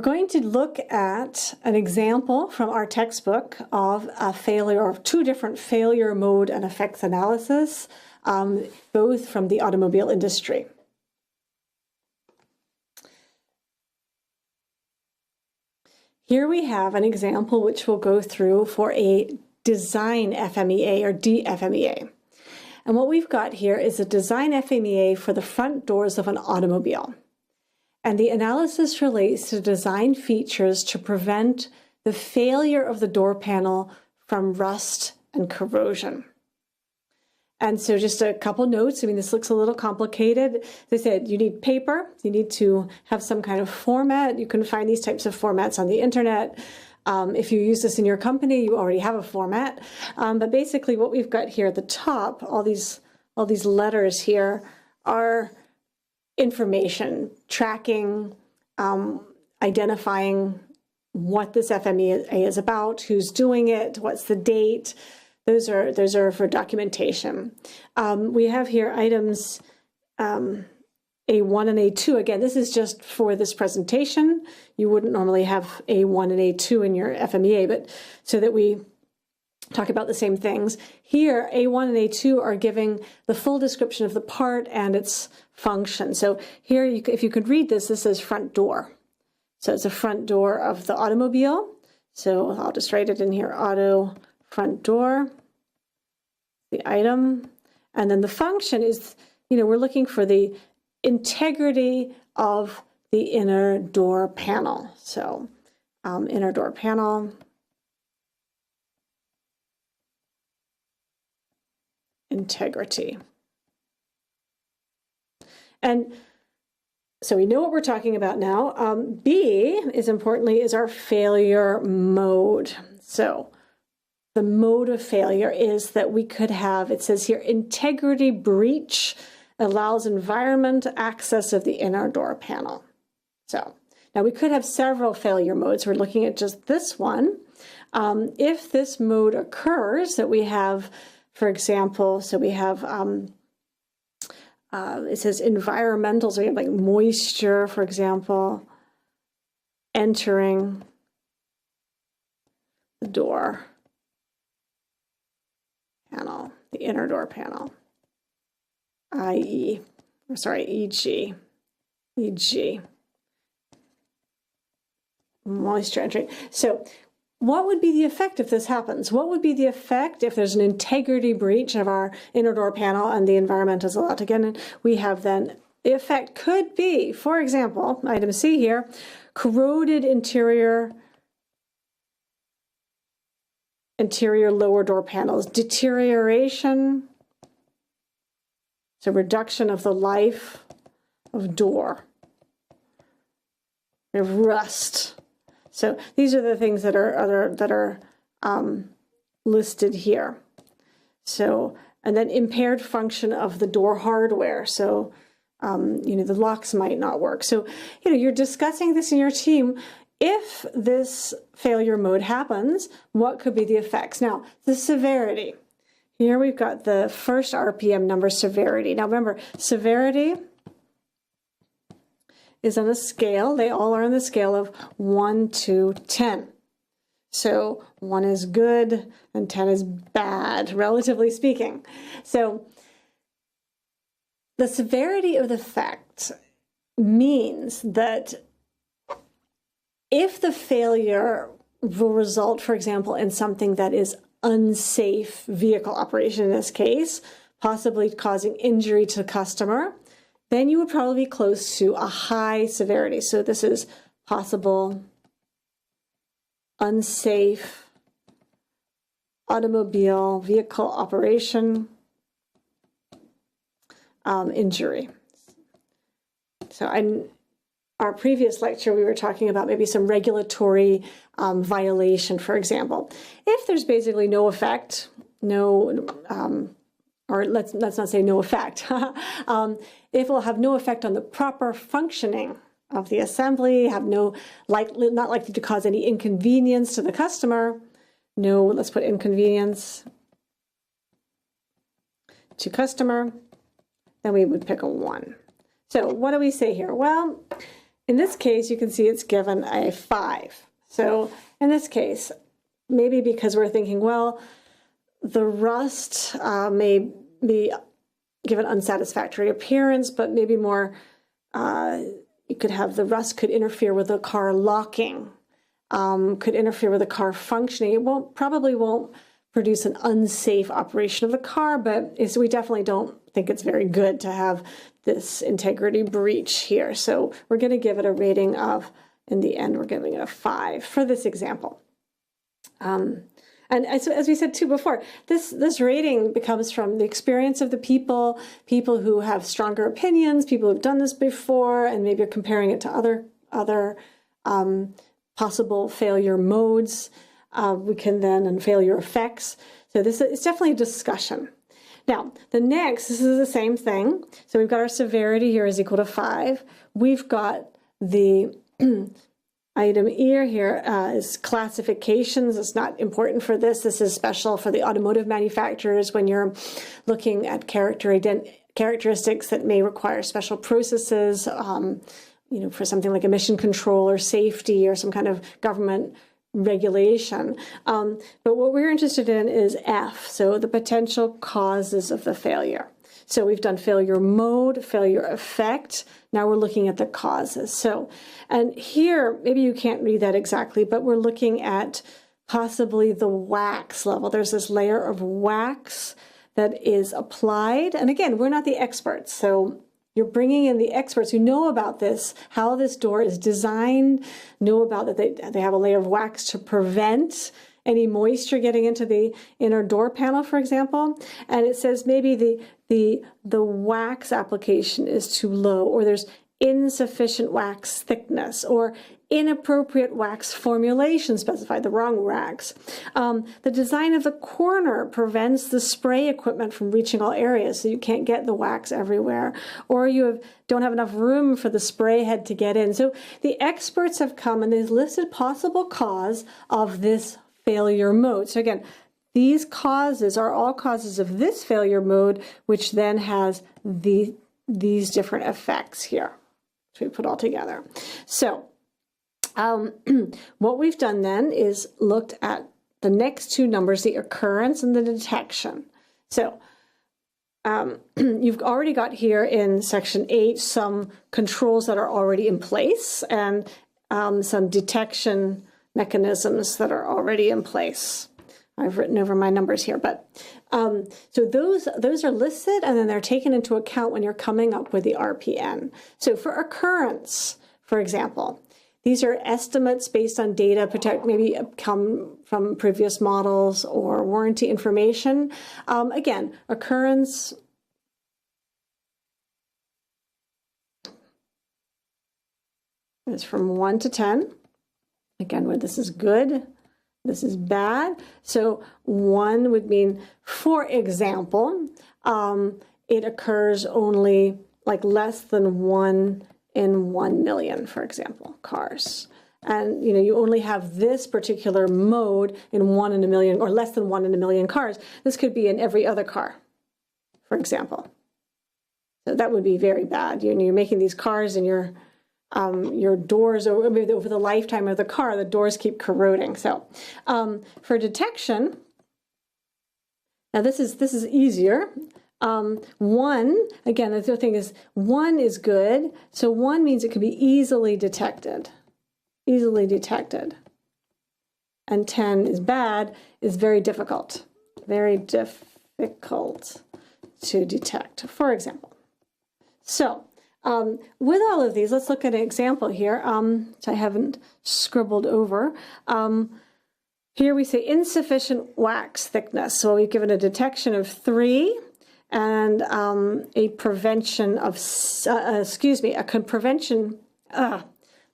going to look at an example from our textbook of a failure, of two different failure mode and effects analysis, both from the automobile industry. Here we have an example which we'll go through for a design FMEA or DFMEA. And what we've got here is a design FMEA for the front doors of an automobile. And the analysis relates to design features to prevent the failure of the door panel from rust and corrosion. And so just a couple notes. I mean, this looks a little complicated. As I said, you need paper. You need to have some kind of format. You can find these types of formats on the internet. If you use this in your company, you already have a format. But basically what we've got here at the top, all these letters here are information, tracking, identifying what this FMEA is about, who's doing it, what's the date. Those are for documentation. We have here items A1 and A2. Again, this is just for this presentation. You wouldn't normally have A1 and A2 in your FMEA, but so that we talk about the same things. Here, A1 and A2 are giving the full description of the part and its function. So here, if you could read this, this says front door. So it's a front door of the automobile. So I'll just write it in here, auto front door, the item. And then the function is, we're looking for the integrity of the inner door panel. So inner door panel, integrity. And so we know what we're talking about now. B is importantly is our failure mode. So the mode of failure is that we could have, it says here, integrity breach allows environment access of the inner door panel. So now we could have several failure modes. We're looking at just this one. If this mode occurs, that we have, for example, so we have, it says environmental, so we have like moisture, for example, entering the door panel, the inner door panel, e.g., moisture entering. So what would be the effect if this happens? What would be the effect if there's an integrity breach of our inner door panel and the environment is allowed to get in? We have then, the effect could be, for example, item C here, corroded interior lower door panels, deterioration, so reduction of the life of door. We have rust. So these are the things that are listed here. So, and then impaired function of the door hardware. So, the locks might not work. So, you're discussing this in your team. If this failure mode happens, what could be the effects? Now, the severity. Here we've got the first RPM number, severity. Now remember, severity is on a scale. They all are on the scale of 1 to 10. So 1 is good and 10 is bad, relatively speaking. So the severity of the effect means that if the failure will result, for example, in something that is unsafe vehicle operation in this case, possibly causing injury to the customer, then you would probably be close to a high severity. So this is possible unsafe automobile vehicle operation injury. So our previous lecture, we were talking about maybe some regulatory violation, for example. If there's basically no effect, or let's not say no effect, if it will have no effect on the proper functioning of the assembly, not likely to cause any inconvenience to the customer, let's put inconvenience to customer, then we would pick a 1. So what do we say here? Well, in this case, you can see it's given a 5. So in this case, maybe because we're thinking, well, the rust may be given unsatisfactory appearance, but maybe more, you could have the rust could interfere with the car locking, could interfere with the car functioning. It probably won't produce an unsafe operation of the car, but we definitely don't think it's very good to have this integrity breach here. So we're going to give it a rating of, in the end, we're giving it a 5 for this example. And as we said too before, this rating becomes from the experience of the people who have stronger opinions, people who've done this before, and maybe you're comparing it to other possible failure modes. We can then, and failure effects. So this is definitely a discussion. Now, this is the same thing. So we've got our severity here is equal to 5. We've got the item E here is classifications. It's not important for this. This is special for the automotive manufacturers when you're looking at characteristics that may require special processes, for something like emission control or safety or some kind of government regulation. But what we're interested in is F, so the potential causes of the failure. So we've done failure mode, failure effect. Now we're looking at the causes. So, and here, maybe you can't read that exactly, but we're looking at possibly the wax level. There's this layer of wax that is applied. And again, we're not the experts. So you're bringing in the experts who know about this, how this door is designed, know about that they have a layer of wax to prevent any moisture getting into the inner door panel, for example. And it says maybe the wax application is too low, or there's insufficient wax thickness, or inappropriate wax formulation specified, the wrong wax. The design of the corner prevents the spray equipment from reaching all areas, so you can't get the wax everywhere, or don't have enough room for the spray head to get in. So the experts have come and they've listed possible cause of this failure mode. So again, these causes are all causes of this failure mode, which then has these different effects here, which we put all together. So what we've done then is looked at the next two numbers, the occurrence and the detection. So you've already got here in section 8 some controls that are already in place and some detection mechanisms that are already in place. I've written over my numbers here, but so those are listed and then they're taken into account when you're coming up with the RPN. So for occurrence, for example, these are estimates based on data maybe come from previous models or warranty information. Again, occurrence is from 1 to 10. Again, where this is good, this is bad. So 1 would mean, for example, it occurs only like less than 1 in 1 million, for example, cars. And you only have this particular mode in 1 in a million or less than 1 in a million cars. This could be in every other car, for example. So that would be very bad. You're making these cars and your doors, over the lifetime of the car, the doors keep corroding. So for detection, now this is easier. 1, again, the other thing is 1 is good. So 1 means it can be easily detected. And 10 is bad, is very difficult to detect, for example. So with all of these, let's look at an example here, which I haven't scribbled over. Here we say insufficient wax thickness. So we've given a detection of 3 and a prevention of,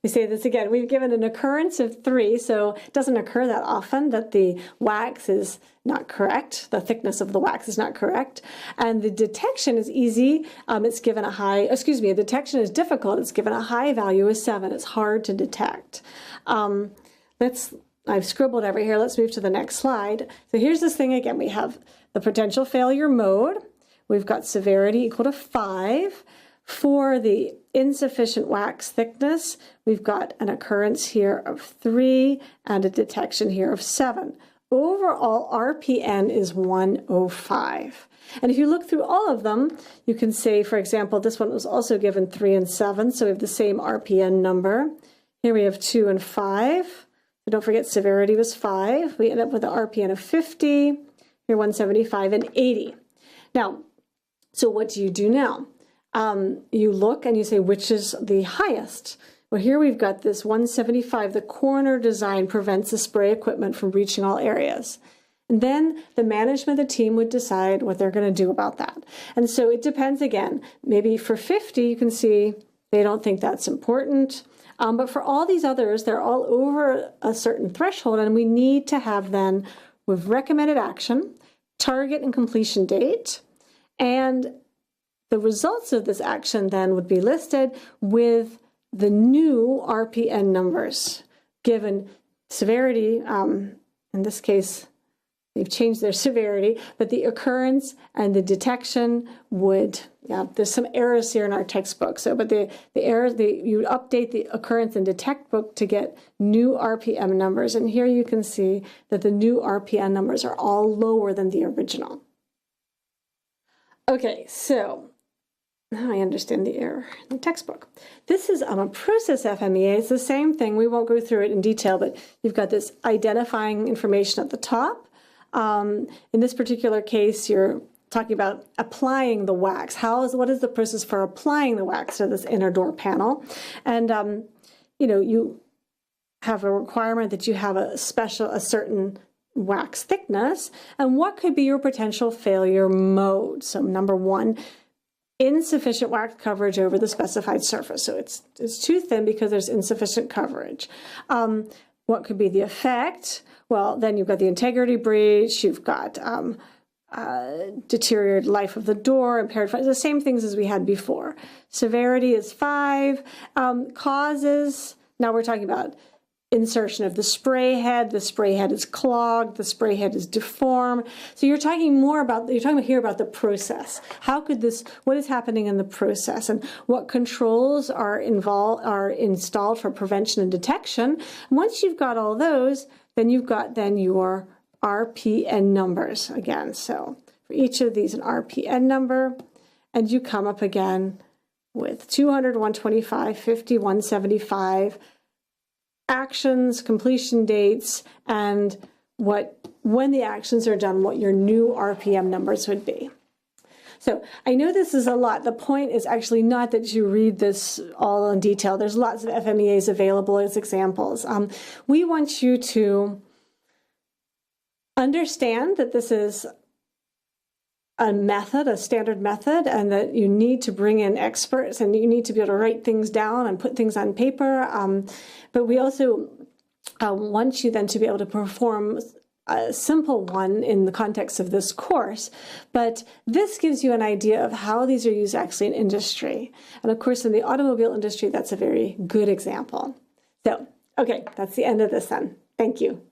we say this again, we've given an occurrence of 3, so it doesn't occur that often that the wax is not correct, the thickness of the wax is not correct, and the detection is easy, it's given a high, a detection is difficult, it's given a high value of 7, it's hard to detect. I've scribbled over here, let's move to the next slide. So here's this thing again, we have the potential failure mode, we've got severity equal to 5. For the insufficient wax thickness, we've got an occurrence here of 3 and a detection here of 7. Overall, RPN is 105. And if you look through all of them, you can say, for example, this one was also given 3 and 7, so we have the same RPN number. Here we have 2 and 5. So don't forget severity was 5. We end up with an RPN of 50, here 175 and 80. Now, so what do you do now? You look and you say, which is the highest? Well, here we've got this 175. The corner design prevents the spray equipment from reaching all areas. And then the management of the team would decide what they're going to do about that. And so it depends again. Maybe for 50, you can see they don't think that's important. But for all these others, they're all over a certain threshold, and we need to have then with recommended action, target and completion date, and the results of this action then would be listed with the new RPN numbers given severity. In this case, they've changed their severity, but the occurrence and the detection would, there's some errors here in our textbook. So, but the errors, you update the occurrence and detect book to get new RPM numbers. And here you can see that the new RPN numbers are all lower than the original. Okay, so now I understand the error in the textbook. This is a process FMEA. It's the same thing. We won't go through it in detail, but you've got this identifying information at the top. In this particular case, you're talking about applying the wax. What is the process for applying the wax to this inner door panel? And, you have a requirement that you have a certain wax thickness, and what could be your potential failure mode? So number 1, insufficient wax coverage over the specified surface. So it's too thin because there's insufficient coverage. What could be the effect? Well, then you've got the integrity breach, you've got deteriorated life of the door, impaired, the same things as we had before. Severity is 5. Causes, now we're talking about insertion of the spray head is clogged, the spray head is deformed. So you're talking here about the process. What is happening in the process, and what controls are installed for prevention and detection. Once you've got all those, then you've got your RPN numbers again. So for each of these, an RPN number, and you come up again with 200, 125, 50, 175, actions, completion dates, and when the actions are done, what your new RPM numbers would be. So I know this is a lot. The point is actually not that you read this all in detail. There's lots of FMEAs available as examples. We want you to understand that this is a standard method, and that you need to bring in experts, and you need to be able to write things down and put things on paper. But we also want you then to be able to perform a simple one in the context of this course. But this gives you an idea of how these are used actually in industry. And of course, in the automobile industry, that's a very good example. So, okay, that's the end of this then. Thank you.